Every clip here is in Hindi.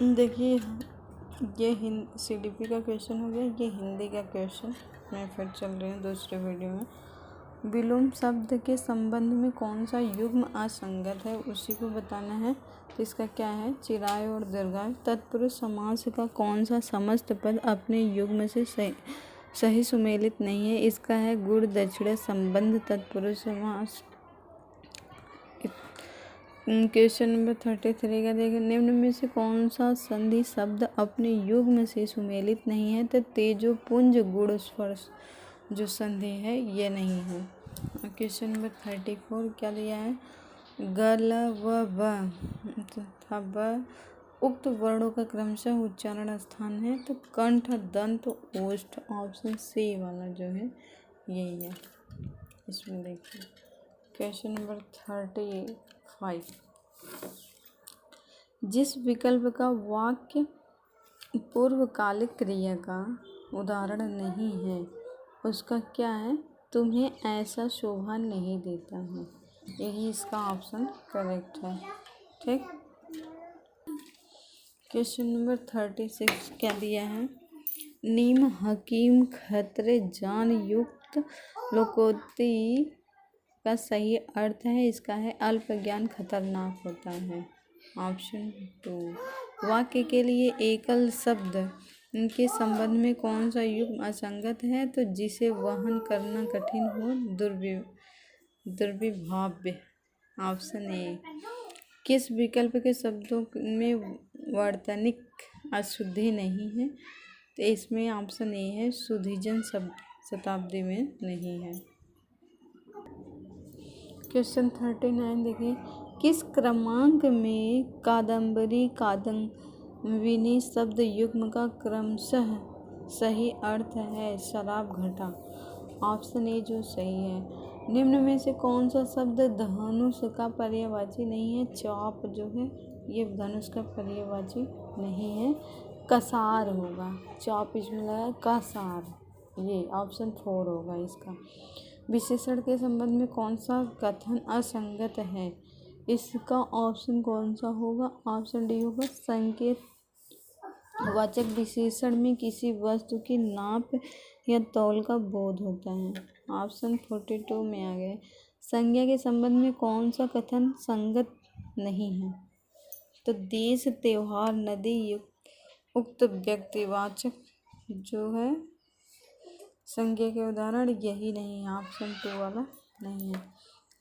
देखिए, ये CDP का क्वेश्चन हो गया, ये हिंदी का क्वेश्चन। मैं फिर चल रही हूँ दूसरे वीडियो में। विलोम शब्द के संबंध में कौन सा युग्म असंगत है, उसी को बताना है। तो इसका क्या है, चिराय और दीर्घाय। तत्पुरुष समास का कौन सा समस्त पद अपने युग्म से सही सुमेलित नहीं है, इसका है गुण दक्षिणा संबंध तत्पुरुष समास। क्वेश्चन नंबर 33 का देखें, निम्न में से कौन सा संधि शब्द अपने युग्म से सुमेलित नहीं है। तो तेजो पुंज गुण स्पर्श जो संधि है ये नहीं है। क्वेश्चन नंबर 34 क्या दिया है, गल व ब तथा ब उक्त वर्णों का क्रमशः उच्चारण स्थान है। तो कंठ, दंत, ओष्ठ। ऑप्शन सी वाला जो है यही है। इसमें देखिए क्वेश्चन नंबर 35, जिस विकल्प का वाक्य पूर्वकालिक क्रिया का उदाहरण नहीं है उसका क्या है, तुम्हें ऐसा शोभा नहीं देता है। यही इसका ऑप्शन करेक्ट है। ठीक। क्वेश्चन नंबर 36 क्या दिया है, नीम हकीम खतरे जान युक्त लोकोक्ति का सही अर्थ है, इसका है अल्प ज्ञान खतरनाक होता है। ऑप्शन 2। वाक्य के लिए एकल शब्द के संबंध में कौन सा युग्म असंगत है, तो जिसे वहन करना कठिन हो, दुर्विभाव्य। Option A. किस विकल्प के शब्दों में वर्तनिक अशुद्धि नहीं है, तो इसमें ऑप्शन ए है, सुधिजन शताब्दी में नहीं है। क्वेश्चन 39 देखिए, किस क्रमांक में कादम्बरी कादम्बिनी शब्द युग्म का क्रमशः सही अर्थ है, शराब घटा। ऑप्शन ए जो सही है। निम्न में से कौन सा शब्द धनुष का पर्यायवाची नहीं है। चाप जो है ये धनुष का पर्यायवाची नहीं है, कसार होगा। चाप इसमें लगा कसार, ये ऑप्शन 4 होगा इसका। विशेषण के संबंध में कौन सा कथन असंगत है, इसका ऑप्शन कौन सा होगा, ऑप्शन डी होगा। संकेत वाचक विशेषण में किसी वस्तु की नाप या तौल का बोध होता है। ऑप्शन 42 में आ गए। संज्ञा के संबंध में कौन सा कथन संगत नहीं है, तो देश, त्योहार, नदी, उक्त व्यक्तिवाचक जो है संज्ञा के उदाहरण यही नहीं है। ऑप्शन 2 वाला नहीं है।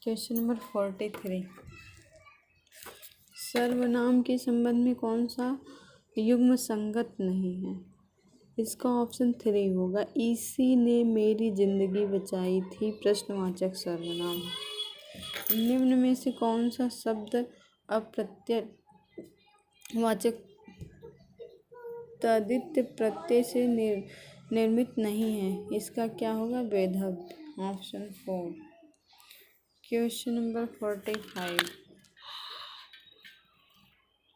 क्वेश्चन नंबर 43, सर्वनाम के संबंध में कौन सा युग्म संगत नहीं है, इसका ऑप्शन 3 होगा। इसी ने मेरी जिंदगी बचाई थी, प्रश्नवाचक सर्वनाम। निम्न में से कौन सा शब्द अप्रत्ययवाचक तद्धित प्रत्यय से निर्मित नहीं है, इसका क्या होगा, वेधव्य। ऑप्शन 4। क्वेश्चन नंबर 45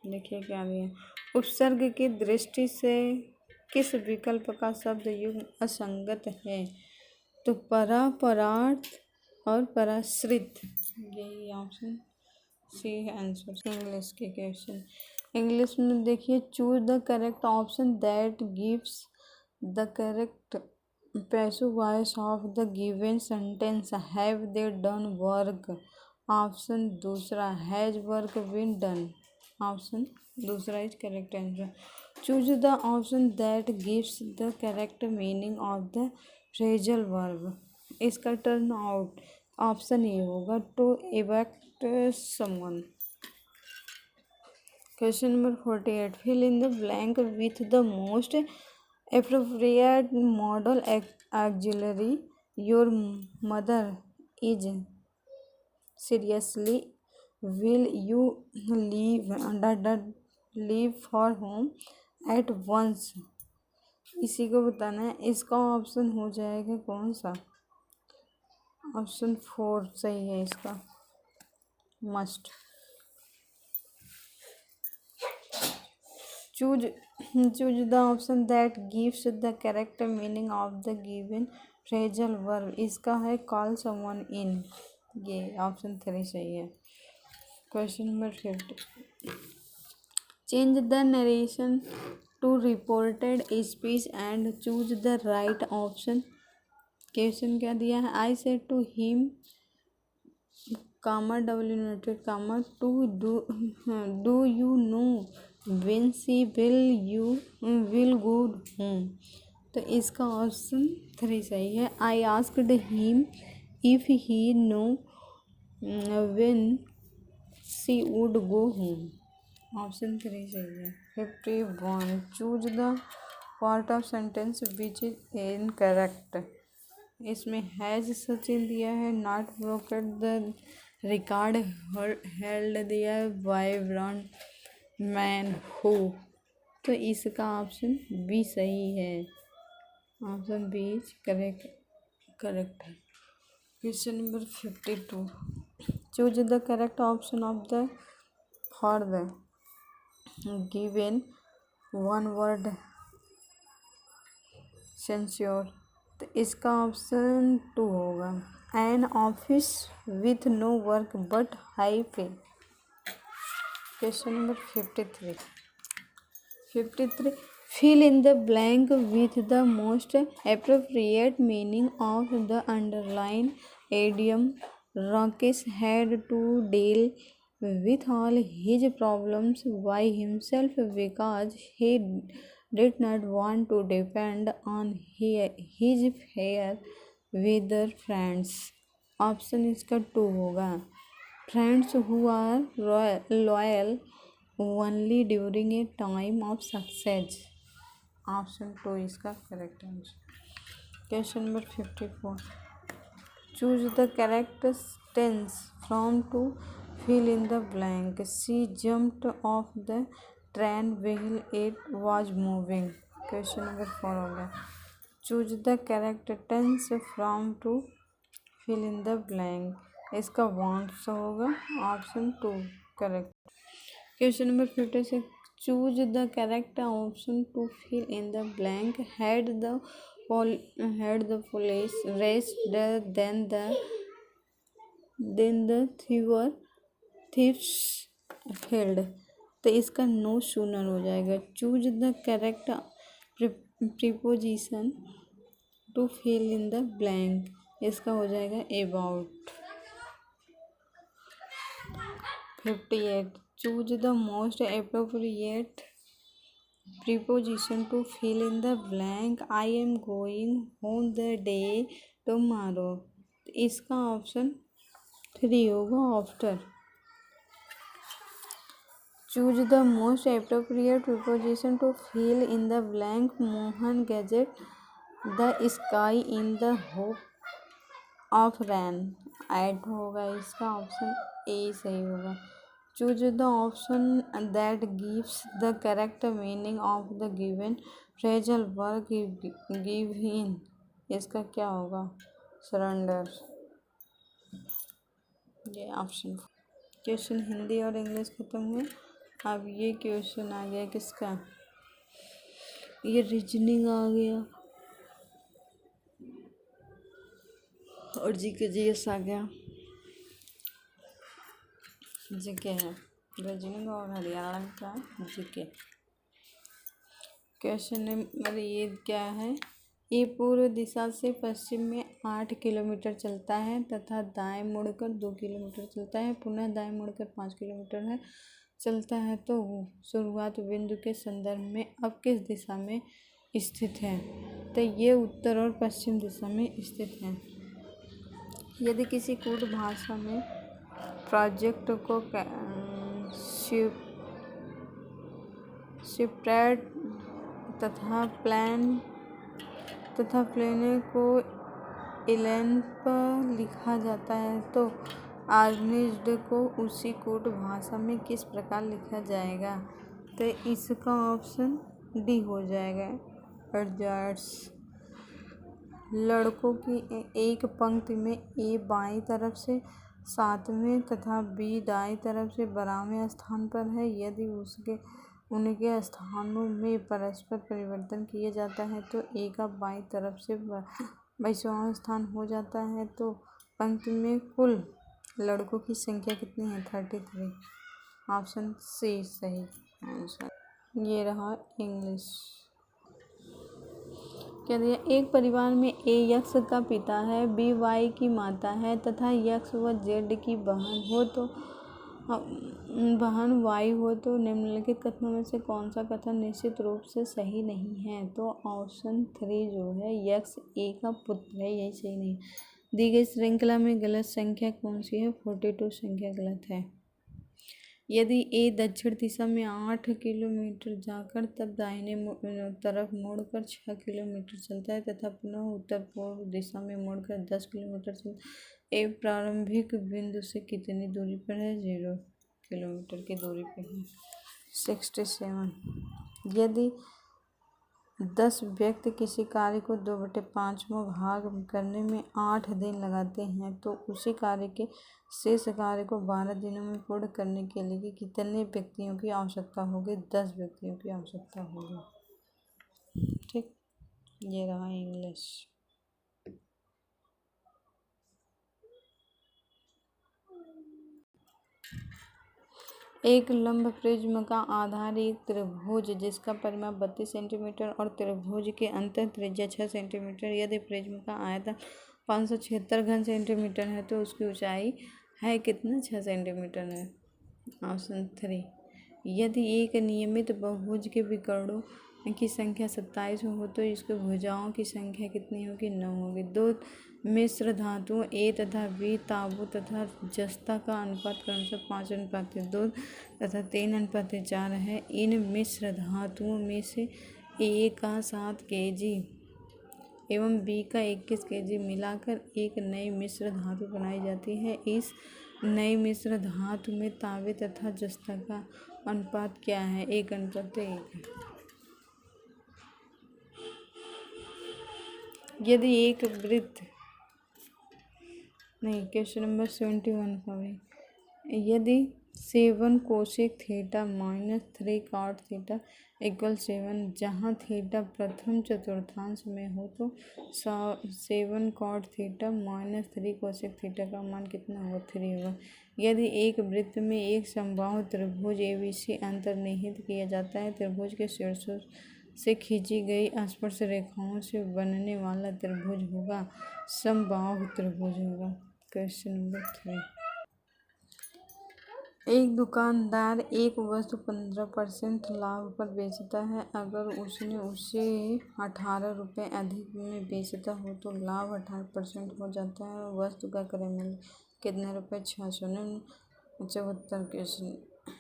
देखिए क्या दिया, उपसर्ग की दृष्टि से किस विकल्प का शब्द युग्म असंगत है, तो परा, परार्थ और पराश्रित। यही ऑप्शन सी है आंसर। इंग्लिश के क्वेश्चन, इंग्लिश में देखिए, choose the correct option that gives the correct passive voice of the given sentence. Have they done work. Option दूसरा, has work been done. Option दूसरा is correct answer. Choose the option that gives the correct meaning of the phrasal verb, इसका टर्न आउट ऑप्शन ए होगा, to evict someone. Question number 48, fill in the blank with the most appropriate model auxiliary. Your mother is seriously, will you leave for home at once? इसी को बताना है। इसका ऑप्शन हो जाएगा कौन सा, ऑप्शन 4 सही है इसका, must. choose the option that gives the correct meaning of the given phrasal verb, इसका है call someone in। ये ऑप्शन 3 सही है। Question number 50, change the narration to reported speech and choose the right option. Question क्या दिया है, I said to him comma डब्ल्यू नोटेड comma to do you know when she will go home. तो इसका ऑप्शन 3 सही है। I asked him if he know when she would go home. Option 3 सही है। 51 choose the part of sentence which is incorrect. इसमें हैज सचिन दिया है, not broken the record held दिया है, वाइब्रेंट मैन हु। तो इसका ऑप्शन बी सही है। ऑप्शन बी करेक्ट है। Question number 52 choose the correct option of the for the given one word censure. तो इसका ऑप्शन 2 होगा, an office with no work but high pay. Question number 53 fill in the blank with the most appropriate meaning of the underlined idiom. Rakesh had to deal with all his problems by himself because he did not want to depend on his fair weather friends. Option इसका 2 होगा, friends who are loyal only during a time of success. Option 2 इसका correct answer. Question number 54 choose the correct tense from to fill in the blank. She jumped off the train while it was moving. Question number 4 होगा, choose the correct tense from to fill in the blank. इसका wants होगा, option 2 correct. Question number 56 choose the correct option to fill in the blank. Had the police raced then the thieves held। तो इसका नो सूनर हो जाएगा। Choose the correct preposition to fill in the blank. इसका हो जाएगा about. 58 choose the most appropriate preposition to fill in the blank. I am going home the day tomorrow. इसका ऑप्शन 3 होगा, after. Choose the most appropriate preposition to fill in the blank. Mohan gazed at the sky in the hope of rain. At होगा, इसका ऑप्शन ए सही होगा। Choose the option that gives the correct meaning of the given phrasal work give in. इसका क्या होगा, सरेंडर। ये ऑप्शन। क्वेश्चन हिंदी और इंग्लिश खत्म हुए। अब ये क्वेश्चन आ गया किसका, ये रीजनिंग आ गया और जीके जीएस आ गया। जीके है रीजनिंग और हरियाणा का जीके। क्वेश्चन नंबर ये क्या है, ये पूर्व दिशा से पश्चिम में 8 किलोमीटर चलता है तथा दाएं मुड़कर 2 किलोमीटर चलता है, पुनः दाएं मुड़कर 5 किलोमीटर है चलता है। तो शुरुआत बिंदु के संदर्भ में अब किस दिशा में स्थित है। तो ये उत्तर और पश्चिम दिशा में स्थित है। यदि किसी कूट भाषा में प्रोजेक्ट को स्प्रेड तथा प्लेन को इलेन पर लिखा जाता है तो ऑर्गेनाइज्ड को उसी कूट भाषा में किस प्रकार लिखा जाएगा। तो इसका ऑप्शन डी हो जाएगा, एडजर्ट्स। लड़कों की एक पंक्ति में ए बाईं तरफ से 7वें तथा बी दाईं तरफ से 12वें स्थान पर है। यदि उनके स्थानों में परस्पर परिवर्तन किया जाता है तो ए का बाईं तरफ से 22वां स्थान हो जाता है। तो पंक्ति में कुल लड़कों की संख्या कितनी है, 33। ऑप्शन सी सही। आंसर ये रहा इंग्लिश। क्या दिया? एक परिवार में ए यक्ष का पिता है, बी वाई की माता है तथा यक्ष व जेड की बहन वाई हो तो निम्नलिखित कथनों में से कौन सा कथन निश्चित रूप से सही नहीं है? तो ऑप्शन 3 जो है यक्ष ए का पुत्र है, यही सही नहीं। दी गई श्रृंखला में गलत संख्या कौन सी है? 42 संख्या गलत है। यदि ए दक्षिण दिशा में 8 किलोमीटर जाकर तब दाहिने तरफ मुड़कर 6 किलोमीटर चलता है तथा पुनः उत्तर पूर्व दिशा में मुड़कर 10 किलोमीटर चलता है, ए प्रारंभिक बिंदु से कितनी दूरी पर है? 0 किलोमीटर की दूरी पर है। 67 यदि 10 व्यक्ति किसी कार्य को 2/5 भाग करने में 8 दिन लगाते हैं तो उसी कार्य के शेष कार्य को 12 दिनों में पूर्ण करने के लिए कितने व्यक्तियों की आवश्यकता होगी? 10 व्यक्तियों की आवश्यकता होगी। ठीक, ये रहा इंग्लिश। एक लंब प्रिज्म का आधार एक त्रिभुज जिसका परिमाप 32 सेंटीमीटर और त्रिभुज के अंतर त्रिज्या 6 सेंटीमीटर। यदि प्रिज्म का आयतन 576 घन सेंटीमीटर है तो उसकी ऊंचाई है कितना? 6 सेंटीमीटर है। ऑप्शन 3 यदि एक नियमित बहुभुज के विकर्णों की संख्या 27 हो तो इसके भुजाओं की संख्या कितनी होगी? 9 होगी। दो मिश्र धातुओं ए तथा बी तांबू तथा जस्ता का अनुपात क्रमशः 5:2 तथा 3:4 है। इन मिश्र धातुओं में से ए का 7 kg एवं बी का 21 kg मिलाकर एक नई मिश्र धातु बनाई जाती है। इस नई मिश्र धातु में तांबे तथा जस्ता का अनुपात क्या है? 1:1 है। यदि एक वृत्त क्वेश्चन नंबर 71 का भी यदि 7 कोसेक थीटा -3 कॉट थीटा = 7 जहाँ थीटा प्रथम चतुर्थांश में हो तो 7 कॉट थीटा -3 कोसेक थीटा का मान कितना होगा? 3 होगा। यदि एक वृत्त में एक समबाहु त्रिभुज एबीसी अंतर्निहित किया जाता है, त्रिभुज के शीर्षों से खींची गई स्पर्श रेखाओं से बनने वाला त्रिभुज होगा, समबाहु त्रिभुज होगा। क्वेश्चन नंबर 3 एक दुकानदार एक वस्तु 15% लाभ पर बेचता है। अगर उसने उसे 18 रुपये अधिक में बेचता हो तो लाभ 18% हो जाता है। वस्तु का क्रय मूल्य कितने रुपये? 674। क्वेश्चन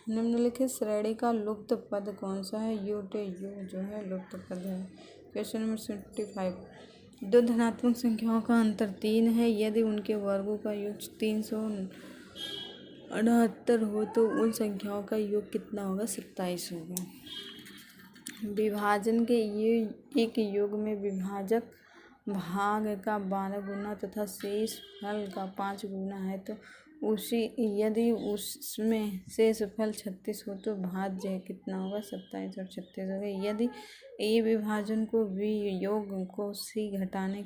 निम्नलिखित श्रेणी का लुप्त पद कौन सा है? यू जो है लुप्त पद है। क्वेश्चन नंबर 75 दो धनात्मक संख्याओं का अंतर 3 है। यदि उनके वर्गों का योग 369 हो तो उन संख्याओं का योग कितना होगा? 27 होगा। विभाजन के ये एक योग में विभाजक भाग का 12 गुना तथा शेष फल का 5 गुना है तो यदि उसमें शेष फल 36 हो तो भाज्य कितना होगा? 27 और 36 होगा। यदि ए विभाजन को बी योग को सी घटाने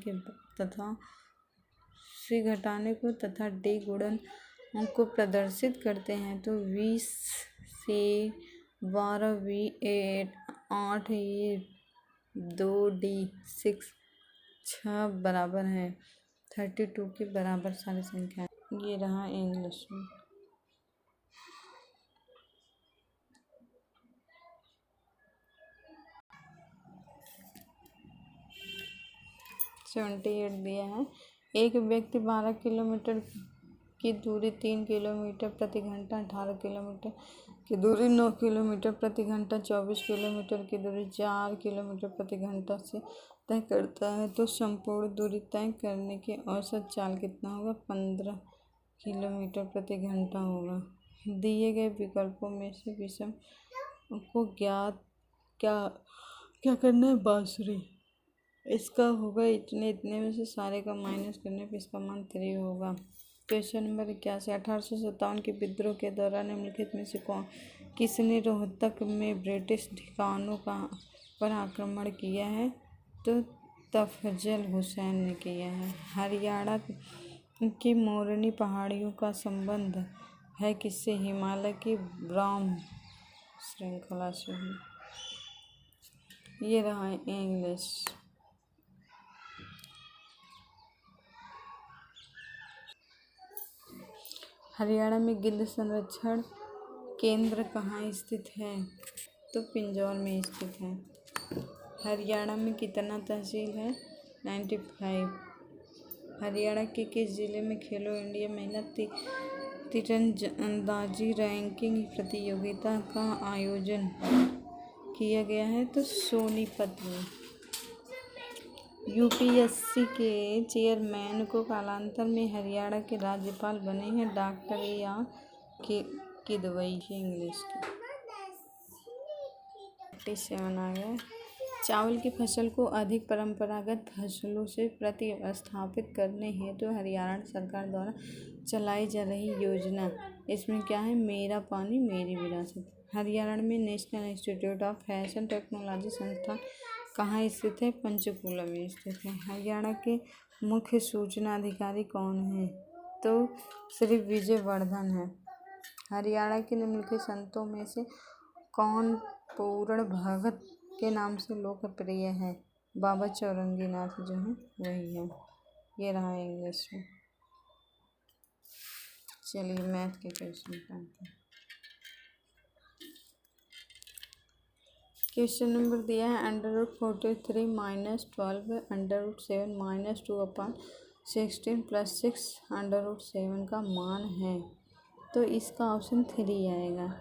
को तथा डी गुणन को प्रदर्शित करते हैं तो 20 से 12 8 2D 6 बराबर है 32 के बराबर सारी संख्या। ये रहा इंग्लिश में। दिया है। एक व्यक्ति 12 किलोमीटर की दूरी 3 किलोमीटर प्रति घंटा, 18 किलोमीटर की दूरी 9 किलोमीटर प्रति घंटा, 24 किलोमीटर की दूरी 4 किलोमीटर प्रति घंटा से तय करता है तो संपूर्ण दूरी तय करने के औसत चाल कितना होगा? 15 किलोमीटर प्रति घंटा होगा। दिए गए विकल्पों में से विषम को ज्ञात क्या करना है? बांसुरी इसका होगा इतने में से सारे का माइनस करने पर इसका मान 3 होगा। क्वेश्चन नंबर 81 1857 के विद्रोह के दौरान निम्नलिखित में से किसने रोहतक में ब्रिटिश ठिकानों पर आक्रमण किया है? तो तफजल हुसैन ने किया है। हरियाणा की मोरनी पहाड़ियों का संबंध है किससे? हिमालय की श्रृंखला से ही। ये रहा इंग्लिश। हरियाणा में गिद्ध संरक्षण केंद्र कहाँ स्थित है? तो पिंजौर में स्थित है। हरियाणा में कितना तहसील है? 95। हरियाणा के किस जिले में खेलो इंडिया महिला तीरंदाजी रैंकिंग प्रतियोगिता का आयोजन किया गया है? तो सोनीपत में। यूपीएससी के चेयरमैन को कालांतर में हरियाणा के राज्यपाल बने हैं डॉक्टर या किदवई। इंग्लिश की 7 आ गया। चावल की फसल को अधिक परंपरागत फसलों से प्रतिस्थापित करने हेतु हरियाणा सरकार द्वारा चलाई जा रही योजना, इसमें क्या है? मेरा पानी मेरी विरासत। हरियाणा में national institute of fashion technology संस्थान कहाँ स्थित है? पंचकूला में स्थित है। हरियाणा के मुख्य सूचना अधिकारी कौन है? तो श्री विजय वर्धन है। हरियाणा के निम्नलिखित संतों में से कौन पूर्ण भगत के नाम से लोकप्रिय है? बाबा चौरंगीनाथ जो है वही है। ये रहा इंग्लिश में। चलिए मैथ के क्वेश्चन करते हैं। क्वेश्चन नंबर दिया है √43 - 12 √7 - 2/16 + 6 √7 का मान है। तो इसका ऑप्शन 3 आएगा।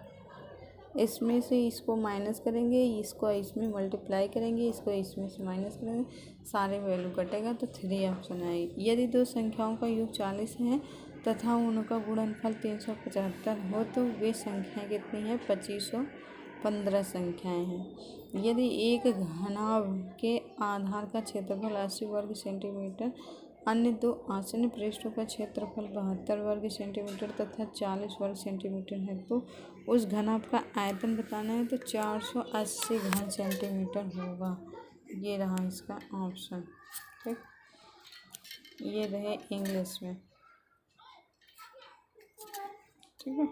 इसमें से इसको माइनस करेंगे, इसको इसमें मल्टीप्लाई करेंगे, इसको इसमें से माइनस करेंगे, सारे वैल्यू कटेगा तो 3 ऑप्शन आएगी। यदि दो संख्याओं का योग 40 है तथा उनका गुणनफल 375 हो तो वे संख्याएं कितनी हैं? 2515 संख्याएं हैं। यदि एक घनाभ के आधार का क्षेत्रफल 80 वर्ग सेंटीमीटर, अन्य दो आसन्न पृष्ठों का क्षेत्रफल 72 वर्ग सेंटीमीटर तथा 40 वर्ग सेंटीमीटर है, तो उस घनाभ का आयतन बताना है तो 480 घन सेंटीमीटर होगा। ये रहा इसका ऑप्शन। ठीक, ये रहे इंग्लिश में। ठीक है,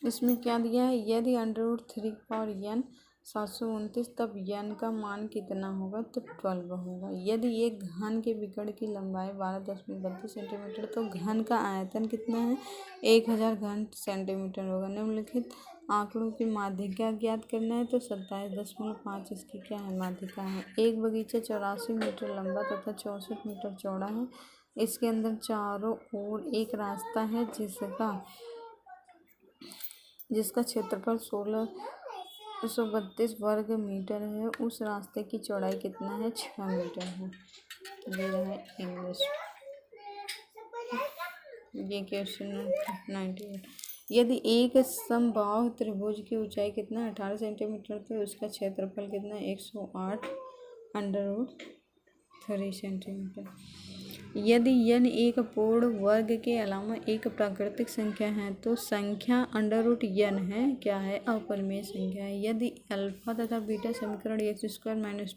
इसमें क्या दिया है? यदि √3 और n 729 तब n का मान कितना होगा? तो 12 होगा। यदि एक घन के विकर्ण की लंबाई 12.32 सेंटीमीटर तो घन का आयतन कितना है? 1000 घन सेंटीमीटर होगा। निम्नलिखित आंकड़ों की माध्यिका ज्ञात करना है तो 27.5 इसकी क्या है? माध्यिका है। एक बगीचा 84 मीटर लंबा तथा 64 मीटर चौड़ा है। इसके अंदर चारों ओर एक रास्ता है जिसका क्षेत्रफल 1632 वर्ग मीटर है। उस रास्ते की चौड़ाई कितना है? 6 मीटर है। ये है इंग्लिश। ये क्वेश्चन 98। यदि एक समबाहु त्रिभुज की ऊंचाई कितना 18 सेंटीमीटर तो उसका क्षेत्रफल कितना? 108 √3 सेंटीमीटर। यदि n एक पूर्ण वर्ग के अलावा एक प्राकृतिक संख्या है तो संख्या √n है क्या है? अपरिमेय संख्या है। यदि अल्फा तथा बीटा समीकरण x² -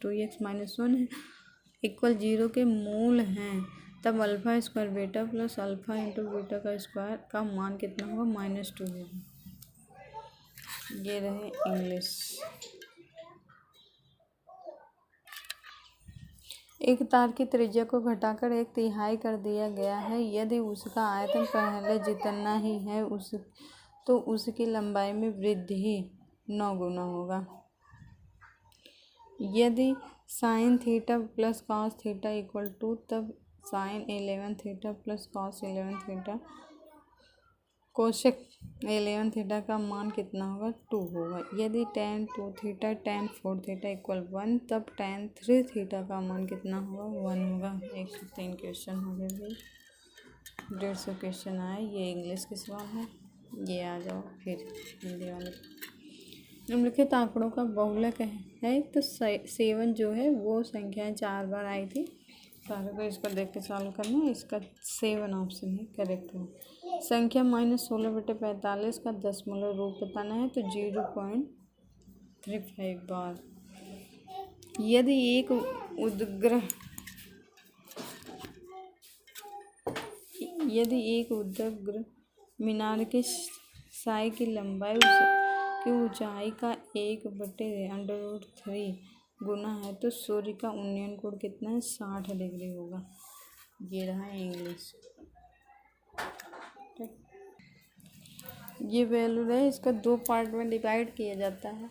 2x - 1 = 0 के मूल हैं तब α² बीटा प्लस अल्फा × बीटा का स्क्वायर का मान कितना होगा? -2 होगा। ये रहे इंग्लिश। एक तार की त्रिज्या को घटाकर 1/3 कर दिया गया है। यदि उसका आयतन पहले जितना ही है तो उसकी लंबाई में वृद्धि 9 गुना होगा। यदि sin θ + cos θ = 2 तब sin 11θ + cos 11θ कोसेक 11θ का मान कितना होगा? 2 होगा। यदि tan 2θ tan 4θ = 1 तब tan 3θ का मान कितना होगा? 1 होगा। 103 क्वेश्चन हो गए भाई। 150 क्वेश्चन आए। ये इंग्लिश के सवाल है। ये आ जाओ फिर हिंदी वाले। निम्नलिखित आंकड़ों का बहुलक है तो 7 जो है वो संख्याएं 4 बार आई थी। सारे को इसको देख के सॉल्व करना। इसका 7 ऑप्शन है करेक्ट हो। संख्या -16/45 का दशमलव रूप बताना है तो 0.35 बार। यदि एक उदग्र मीनार के साई की लंबाई की ऊंचाई का 1/√3 गुना है तो सूर्य का उन्नयन कोण कितना है? 60 डिग्री होगा। ये रहा इंग्लिश। ये वैल्यू है, इसका 2 पार्ट में डिवाइड किया जाता है,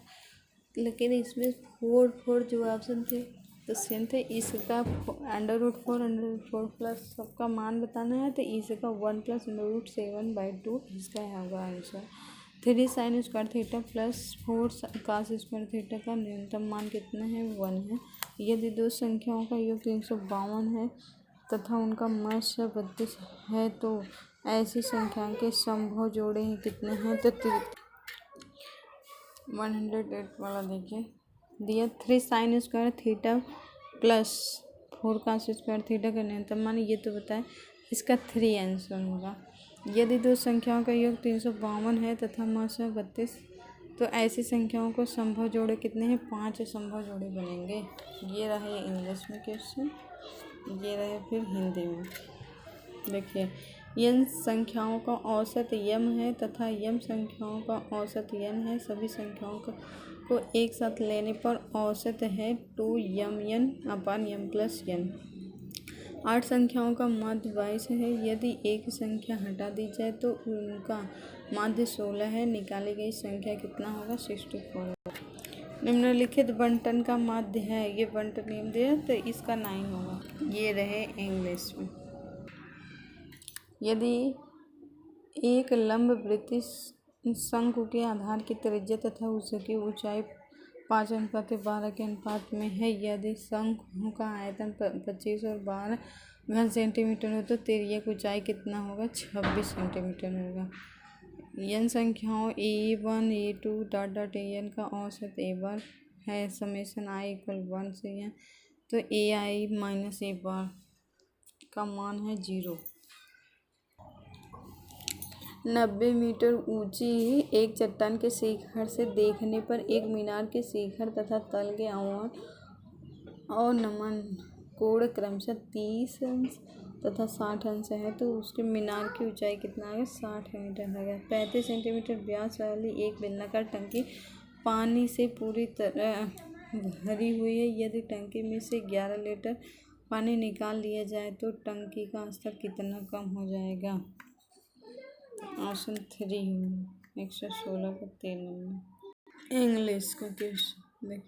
लेकिन इसमें 4 जो ऑप्शन थे तो सेम थे। इसका √4 प्लस सबका मान बताना है तो इसका 1 + √7/2 इसका होगा answer. 3 sin square theta plus 4 cos square theta का न्यूनतम मान कितना है? 1 है। यदि दो संख्याओं का योग 352 है तथा उनका मध्य 32 है तो ऐसी संख्या के संभव जोड़े कितने हैं? तो 108 वाला देखिए दिया। 3 sin square theta plus 4 cos square theta का न्यूनतम मान ये तो बताए, इसका 3 आंसर होगा। यदि दो संख्याओं का योग 352 है तथा मध्य 32 तो ऐसी संख्याओं को संभव जोड़े कितने हैं? 5 संभव जोड़े बनेंगे। ये रहे इंग्लिश में क्वेश्चन, ये रहे फिर हिंदी में। देखिए, n संख्याओं का औसत m है तथा m संख्याओं का औसत n है। सभी संख्याओं को एक साथ लेने पर औसत है 2mn/m + n। 8 संख्याओं का माध्य 22 है। यदि एक संख्या हटा दी जाए तो उनका माध्य 16 है। निकाली गई संख्या कितना होगा? 64। निम्नलिखित बंटन का माध्य है, ये बंटन नियम दिया तो इसका 9 होगा। ये रहे इंग्लिश में। यदि एक लंबवृत्तीय शंकु के आधार की त्रिज्या तथा उसकी ऊंचाई 5:12 के अनुपात में है, यदि शंकु का आयतन 25 और 12 सेंटीमीटर हो तो त्रिज्या की ऊंचाई कितना होगा? 26 सेंटीमीटर होगा। n संख्याओं a1 a2 an का औसत a बार है। समेशन i = 1 से n तो ai - a बार का मान है 0। 90 मीटर ऊंची एक चट्टान के शिखर से देखने पर एक मीनार के शिखर तथा तल के और नमन कोण क्रमशः 30 अंश तथा 60 अंश है तो उसके मीनार की ऊंचाई कितना है? 60 मीटर है। 35 सेंटीमीटर व्यास वाली एक बेलनाकार टंकी पानी से पूरी तरह भरी हुई है। यदि टंकी में से 11 लीटर पानी निकाल लिया जाए तो टंकी का स्तर कितना कम हो जाएगा? ऑप्शन 3 होगा 116 का 3 नंबर। इंग्लिश का क्वेश्चन देख।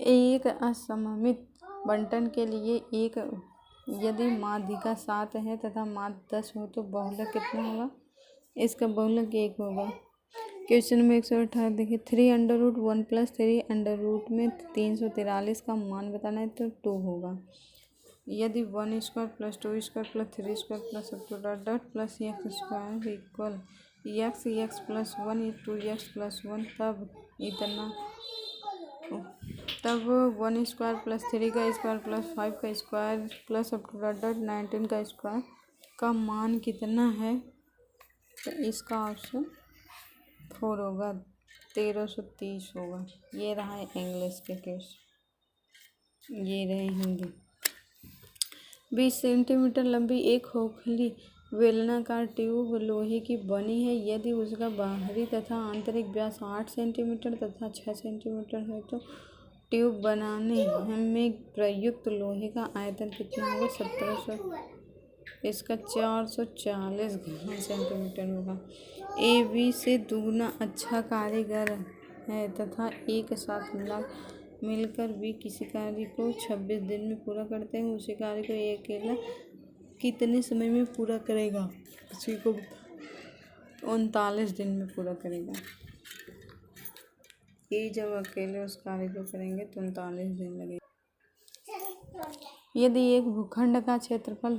एक असममित बंटन के लिए एक यदि माध्यिका 7 है तथा माध्य 10 हो तो बहुलक कितना होगा? इसका बहुलक 1 होगा। क्वेश्चन में 118 देखिए। 3√1 + 3 में 343 का मान बताना है तो 2 होगा। यदि 1² + 2² + 3² + x² = x + 1 2x + 1 तब 1² + 3 का स्क्वायर + 5 का स्क्वायर + 19 का स्क्वायर का मान कितना है? तो इसका ऑप्शन 4 होगा, 1330 होगा। ये रहा इंग्लिश के क्वेश्चन। ये रहे हिंदी। 20 सेंटीमीटर लंबी एक खोखली बेलनाकार ट्यूब लोहे की बनी है। यदि उसका बाहरी तथा आंतरिक व्यास 8 सेंटीमीटर तथा 6 सेंटीमीटर है तो ट्यूब बनाने में प्रयुक्त लोहे का आयतन कितना होगा? 1700। इसका 440 घन सेंटीमीटर होगा। ए बी से दुगना अच्छा कारीगर है तथा एक साथ मिलकर भी किसी कार्य को 26 दिन में पूरा करते हैं, उसी कार्य को अकेला कितने समय में पूरा करेगा? उसी को 39 दिन में पूरा करेगा। ये जब अकेले उस कार्य को करेंगे तो 39 दिन लगेगा। यदि एक भूखंड का क्षेत्रफल